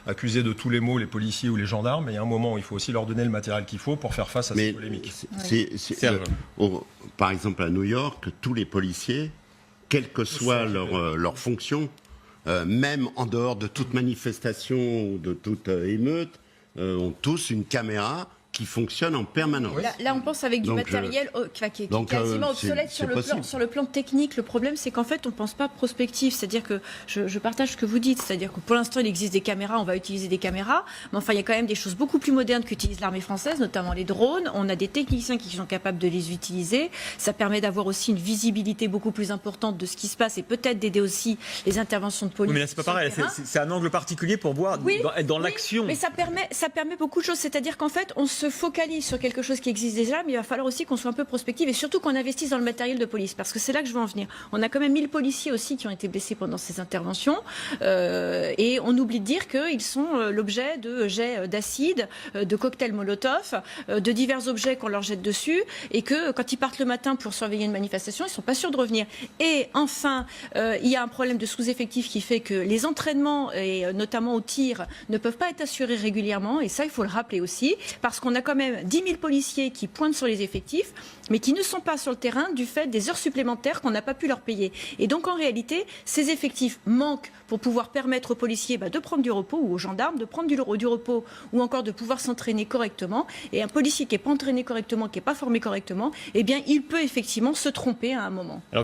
accuser de tous les maux les policiers ou les gendarmes, mais il y a un moment où il faut aussi leur donner le matériel qu'il faut pour faire face à ces polémiques. Par exemple, à New York, tous les policiers, quelle que soit leur fonction, même en dehors de toute manifestation ou de toute émeute, ont tous une caméra qui fonctionne en permanence. Là, on pense avec du matériel qui est quasiment obsolète sur le plan technique. Le problème, c'est qu'en fait, on ne pense pas prospectif. C'est-à-dire que je partage ce que vous dites. C'est-à-dire que pour l'instant, il existe des caméras, on va utiliser des caméras. Mais enfin, il y a quand même des choses beaucoup plus modernes qu'utilise l'armée française, notamment les drones. On a des techniciens qui sont capables de les utiliser. Ça permet d'avoir aussi une visibilité beaucoup plus importante de ce qui se passe et peut-être d'aider aussi les interventions de police. Oui, mais là, c'est pas pareil. C'est un angle particulier pour voir dans l'action. Mais ça permet beaucoup de choses. C'est-à-dire qu'en fait, on se focalise sur quelque chose qui existe déjà, mais il va falloir aussi qu'on soit un peu prospectif et surtout qu'on investisse dans le matériel de police, parce que c'est là que je veux en venir. On a quand même 1000 policiers aussi qui ont été blessés pendant ces interventions et on oublie de dire qu'ils sont l'objet de jets d'acide, de cocktails Molotov, de divers objets qu'on leur jette dessus et que quand ils partent le matin pour surveiller une manifestation, ils ne sont pas sûrs de revenir. Et enfin, il y a un problème de sous-effectif qui fait que les entraînements, et notamment au tir, ne peuvent pas être assurés régulièrement, et ça, il faut le rappeler aussi, parce qu'on a quand même 10 000 policiers qui pointent sur les effectifs, mais qui ne sont pas sur le terrain du fait des heures supplémentaires qu'on n'a pas pu leur payer. Et donc, en réalité, ces effectifs manquent pour pouvoir permettre aux policiers de prendre du repos, ou aux gendarmes de prendre du repos, ou encore de pouvoir s'entraîner correctement. Et un policier qui n'est pas entraîné correctement, qui n'est pas formé correctement, eh bien, il peut effectivement se tromper à un moment.